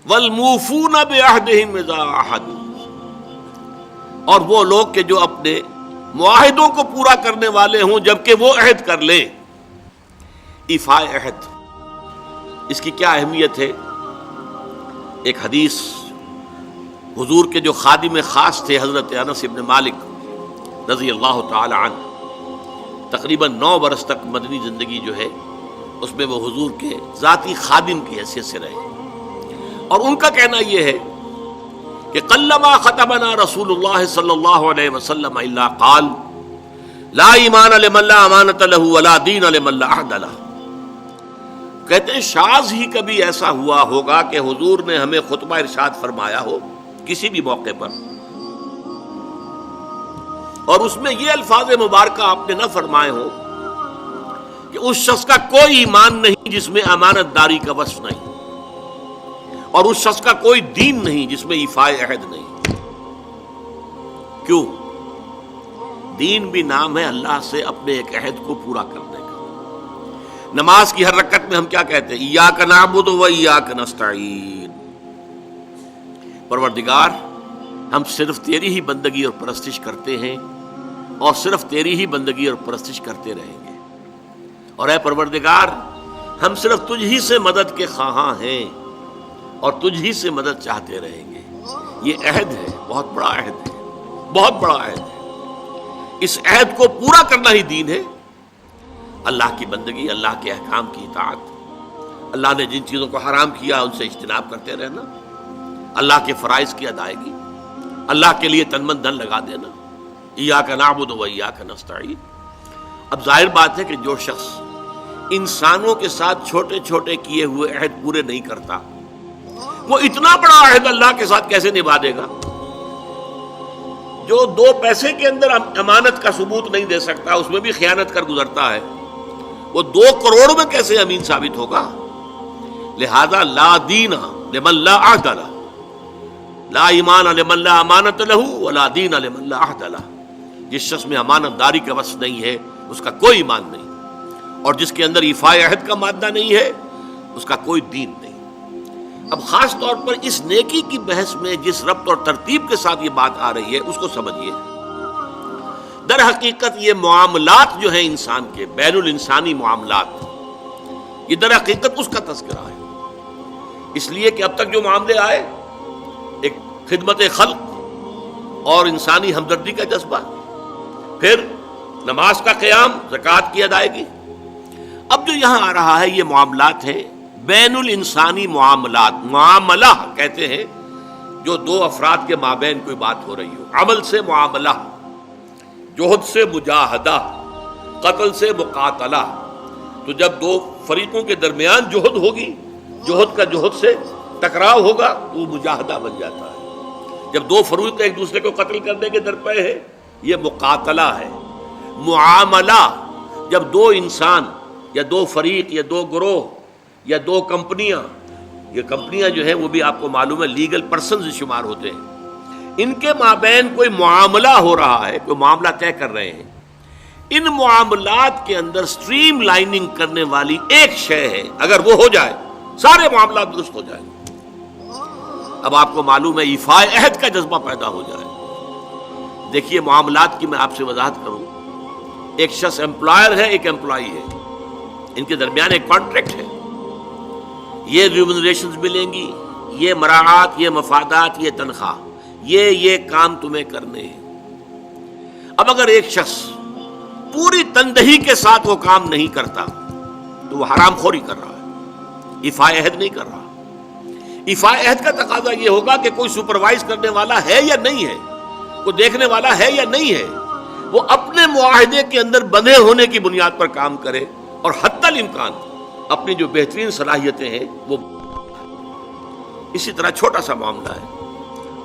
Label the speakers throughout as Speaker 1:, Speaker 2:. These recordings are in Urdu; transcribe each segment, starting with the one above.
Speaker 1: والموفون بعہدہم اذا عاہدوا، اور وہ لوگ کہ جو اپنے معاہدوں کو پورا کرنے والے ہوں جبکہ وہ عہد کر لیں۔ ایفاء عہد، اس کی کیا اہمیت ہے؟ ایک حدیث، حضور کے جو خادم خاص تھے حضرت انس بن مالک رضی اللہ تعالی عنہ، تقریباً 9 برس تک مدنی زندگی جو ہے اس میں وہ حضور کے ذاتی خادم کی حیثیت سے رہے، اور ان کا کہنا یہ ہے کہ قلما خطبنا رسول اللہ صلی اللہ علیہ وسلم الا قال لا ایمان لمن لا امانۃ له ولا دین لمن لا عہد له۔ کہتے ہیں شاذ ہی کبھی ایسا ہوا ہوگا کہ حضور نے ہمیں خطبہ ارشاد فرمایا ہو کسی بھی موقع پر، اور اس میں یہ الفاظ مبارکہ آپ نے نہ فرمائے ہو کہ اس شخص کا کوئی ایمان نہیں جس میں امانت داری کا وصف نہیں، اور اس شخص کا کوئی دین نہیں جس میں ایفاء عہد نہیں۔ کیوں؟ دین بھی نام ہے اللہ سے اپنے ایک عہد کو پورا کرنے کا۔ نماز کی ہر رکعت میں ہم کیا کہتے ہیں؟ ایاک نعبد و ایاک نستعین، پروردگار ہم صرف تیری ہی بندگی اور پرستش کرتے ہیں، اور صرف تیری ہی بندگی اور پرستش کرتے رہیں گے، اور اے پروردگار ہم صرف تجھ ہی سے مدد کے خواہاں ہیں اور تجھ ہی سے مدد چاہتے رہیں گے۔ یہ عہد ہے، بہت بڑا عہد ہے، بہت بڑا عہد ہے۔ اس عہد کو پورا کرنا ہی دین ہے۔ اللہ کی بندگی، اللہ کے احکام کی اطاعت، اللہ نے جن چیزوں کو حرام کیا ان سے اجتناب کرتے رہنا، اللہ کے فرائض کی ادائیگی، اللہ کے لیے تن من دھن لگا دینا، ایاک نعبد و ایاک نستعین۔ اب ظاہر بات ہے کہ جو شخص انسانوں کے ساتھ چھوٹے چھوٹے کیے ہوئے عہد پورے نہیں کرتا، وہ اتنا بڑا عہد اللہ کے ساتھ کیسے نبھا دے گا؟ جو 2 پیسے کے اندر امانت کا ثبوت نہیں دے سکتا، اس میں بھی خیانت کر گزرتا ہے، وہ 2 کروڑ میں کیسے امین ثابت ہوگا؟ لہذا لا دین لمن لا عہد لہ، لا ایمان لمن لا امانت لہ ولا دین لمن لا عہد لہ۔ جس شخص میں امانت داری کا وصف نہیں ہے اس کا کوئی ایمان نہیں، اور جس کے اندر ایفاء عہد کا مادہ نہیں ہے اس کا کوئی دین نہیں۔ اب خاص طور پر اس نیکی کی بحث میں جس ربط اور ترتیب کے ساتھ یہ بات آ رہی ہے اس کو سمجھیے۔ در حقیقت یہ معاملات جو ہیں انسان کے، بین الانسانی معاملات، یہ در حقیقت اس کا تذکرہ ہے، اس لیے کہ اب تک جو معاملے آئے، ایک خدمت خلق اور انسانی ہمدردی کا جذبہ، پھر نماز کا قیام، زکوٰۃ کی ادائیگی، اب جو یہاں آ رہا ہے یہ معاملات ہیں، بین الانسانی معاملات۔ معاملہ کہتے ہیں جو 2 افراد کے مابین کوئی بات ہو رہی ہو، عمل سے معاملہ، جوہد سے مجاہدہ، قتل سے مقاتلہ۔ تو جب 2 فریقوں کے درمیان جوہد ہوگی، جوہد کا جوہد سے ٹکراؤ ہوگا تو وہ مجاہدہ بن جاتا ہے۔ جب 2 فریق ایک دوسرے کو قتل کرنے کے درپے ہے یہ مقاتلہ ہے۔ معاملہ جب 2 انسان یا 2 فریق یا 2 گروہ یا 2 کمپنیاں، یہ کمپنیاں جو ہیں وہ بھی آپ کو معلوم ہے لیگل پرسنز شمار ہوتے ہیں، ان کے مابین کوئی معاملہ ہو رہا ہے، کوئی معاملہ طے کر رہے ہیں، ان معاملات کے اندر سٹریم لائننگ کرنے والی ایک شے ہے، اگر وہ ہو جائے سارے معاملات درست ہو جائیں۔ اب آپ کو معلوم ہے ایفاء عہد کا جذبہ پیدا ہو جائے۔ دیکھیے معاملات کی میں آپ سے وضاحت کروں، ایک شخص امپلائر ہے، ایک امپلائی ہے، ان کے درمیان ایک کانٹریکٹ ہے، یہ ریمونریشنز ملیں گی، یہ مراعات، یہ مفادات، یہ تنخواہ، یہ کام تمہیں کرنے ہیں۔ اب اگر ایک شخص پوری تندہی کے ساتھ وہ کام نہیں کرتا تو وہ حرام خوری کر رہا ہے، ایفاء عہد نہیں کر رہا۔ ایفاء عہد کا تقاضا یہ ہوگا کہ کوئی سپروائز کرنے والا ہے یا نہیں ہے، کوئی دیکھنے والا ہے یا نہیں ہے، وہ اپنے معاہدے کے اندر بندھے ہونے کی بنیاد پر کام کرے، اور حتی الامکان اپنی جو بہترین صلاحیتیں ہیں وہ۔ اسی طرح چھوٹا سا معاملہ ہے،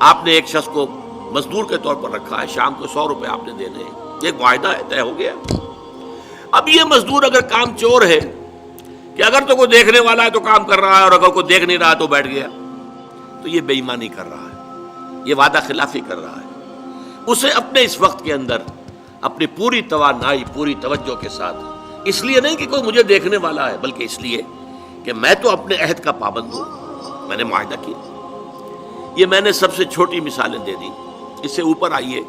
Speaker 1: آپ نے ایک شخص کو مزدور کے طور پر رکھا ہے، شام کو 100 روپے آپ نے دینے ہیں، ایک معاہدہ ہے، طے ہو گیا۔ اب یہ مزدور اگر کام چور ہے کہ اگر تو کوئی دیکھنے والا ہے تو کام کر رہا ہے، اور اگر کوئی دیکھ نہیں رہا تو بیٹھ گیا، تو یہ بے ایمانی کر رہا ہے، یہ وعدہ خلافی کر رہا ہے۔ اسے اپنے اس وقت کے اندر اپنی پوری توانائی، پوری توجہ کے ساتھ، اس لیے نہیں کہ کوئی مجھے دیکھنے والا ہے، بلکہ اس لیے کہ میں تو اپنے عہد کا پابند ہوں، میں نے معاہدہ کیا. یہ میں نے سب سے چھوٹی مثالیں دے دی. اس سے اوپر آئیے.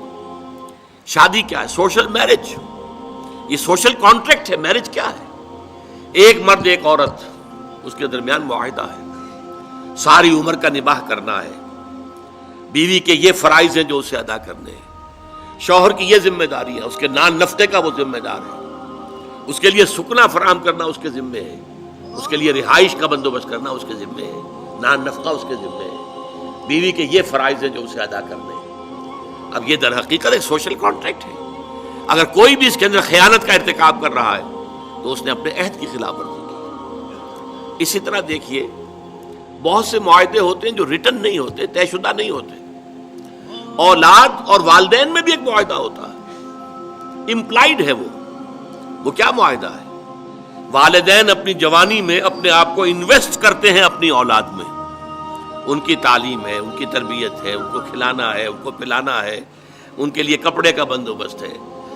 Speaker 1: شادی کیا ہے؟ Social marriage. یہ سوشل کانٹریکٹ ہے. میرج کیا ہے؟ ایک مرد ایک عورت، اس کے درمیان معاہدہ ہے. ساری عمر کا نباہ کرنا ہے. بیوی کے یہ فرائض ہیں جو اسے ادا کرنے ہیں. شوہر کی یہ ذمہ داری ہے. اس کے نان نفقے کا وہ ذمہ دار ہے. اس کے لیے سکنا فراہم کرنا اس کے ذمے ہے. اس کے لیے رہائش کا بندوبست کرنا اس کے ذمے ہے. نان نفقہ اس کے ذمے ہے. بیوی کے یہ فرائض ہیں جو اسے ادا کرنے ہیں. اب یہ در حقیقت ایک سوشل کانٹریکٹ ہے. اگر کوئی بھی اس کے اندر خیانت کا ارتکاب کر رہا ہے تو اس نے اپنے عہد کی خلاف ورزی کی. اسی طرح دیکھیے بہت سے معاہدے ہوتے ہیں جو ریٹن نہیں ہوتے، طے شدہ نہیں ہوتے. اولاد اور والدین میں بھی ایک معاہدہ ہوتا ہے، امپلائڈ ہے. وہ کیا معاہدہ ہے؟ والدین اپنی جوانی میں اپنے آپ کو انویسٹ کرتے ہیں اپنی اولاد میں. ان کی تعلیم ہے، ان کی تربیت ہے، ان کو کھلانا ہے، ان کو پلانا ہے، ان کے لیے کپڑے کا بندوبست ہے.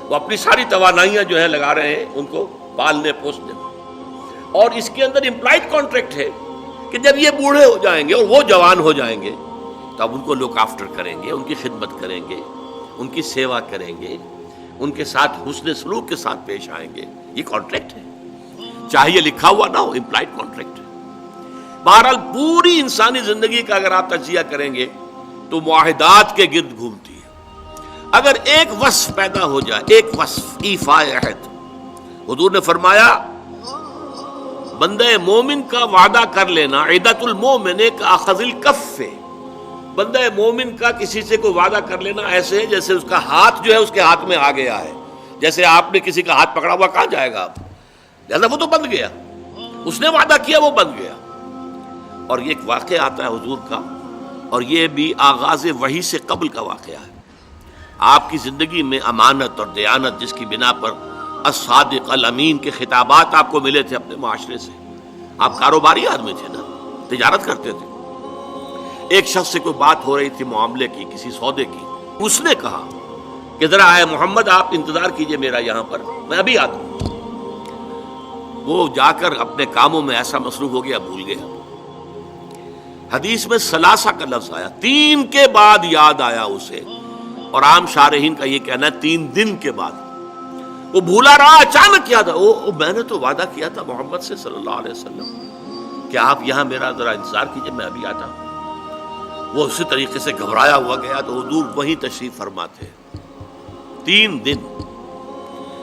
Speaker 1: وہ اپنی ساری توانائیاں جو ہے لگا رہے ہیں ان کو پالنے پوسنے میں. اور اس کے اندر امپلائڈ کانٹریکٹ ہے کہ جب یہ بوڑھے ہو جائیں گے اور وہ جوان ہو جائیں گے تب ان کو لک آفٹر کریں گے، ان کی خدمت کریں گے، ان کی سیوا کریں گے، ان کے ساتھ حسن سلوک کے ساتھ پیش آئیں گے. یہ کانٹریکٹ ہے، چاہے یہ لکھا ہوا نہ ہو، امپلائڈ کانٹریکٹ ہے. بہرحال پوری انسانی زندگی کا اگر آپ تجزیہ کریں گے تو معاہدات کے گرد گھومتی ہے. اگر ایک وصف پیدا ہو جائے، ایک وصف ایفاء عہد، حضور نے فرمایا بندہ مومن کا وعدہ کر لینا عدت المومن کاخذ الکف. بندہ مومن کا کسی سے کوئی وعدہ کر لینا ایسے ہے جیسے اس کا ہاتھ جو ہے اس کے ہاتھ میں آ گیا ہے. جیسے آپ نے کسی کا ہاتھ پکڑا ہوا، کہاں جائے گا آپ؟ لہذا وہ تو بند گیا. اس نے وعدہ کیا، وہ بند گیا. اور یہ ایک واقعہ آتا ہے حضور کا، اور یہ بھی آغاز وحی سے قبل کا واقعہ ہے. آپ کی زندگی میں امانت اور دیانت جس کی بنا پر الصادق الامین کے خطابات آپ کو ملے تھے اپنے معاشرے سے. آپ کاروباری آدمی تھے نا، تجارت کرتے تھے. ایک شخص سے کوئی بات ہو رہی تھی معاملے کی، کسی سودے کی. اس نے کہا کہ ذرا آئے محمد آپ انتظار کیجئے میرا یہاں پر، میں ابھی آتا ہوں. وہ جا کر اپنے کاموں میں ایسا مصروف ہو گیا، بھول گیا. حدیث میں ثلاثہ کا لفظ آیا، 3 کے بعد یاد آیا اسے. اور عام شارحین کا یہ کہنا ہے 3 دن کے بعد. وہ بھولا رہا، اچانک یاد آیا، میں نے تو وعدہ کیا تھا محمد سے صلی اللہ علیہ وسلم کہ آپ یہاں میرا ذرا انتظار کیجئے، میں ابھی آتا ہوں. وہ اسی طریقے سے گھبرایا ہوا گیا تو حضور وہیں تشریف فرما تھے. 3 دن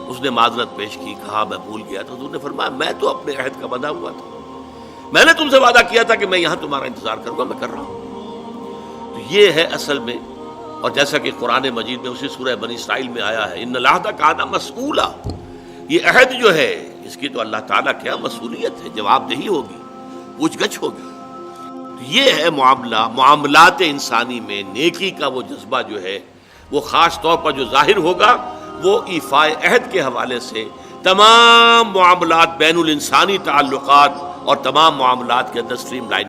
Speaker 1: اس نے معذرت پیش کی، کہا میں بھول گیا تھا. حضور نے فرمایا میں تو اپنے عہد کا بندھا ہوا تھا، میں نے تم سے وعدہ کیا تھا کہ میں یہاں تمہارا انتظار کروں گا، میں کر رہا ہوں. تو یہ ہے اصل میں. اور جیسا کہ قرآن مجید میں اسی سورہ بنی اسرائیل میں آیا ہے، ان العہد کان مسئولا. یہ عہد جو ہے اس کی تو اللہ تعالیٰ کیا مسئولیت ہے، جواب دہی ہوگی، پوچھ گچھ ہوگی. یہ ہے معاملات انسانی میں نیکی کا وہ جذبہ جو ہے وہ خاص طور پر جو ظاہر ہوگا وہ ایفاء عہد کے حوالے سے تمام معاملات بین الانسانی تعلقات اور تمام معاملات کے اندر سٹریم لائن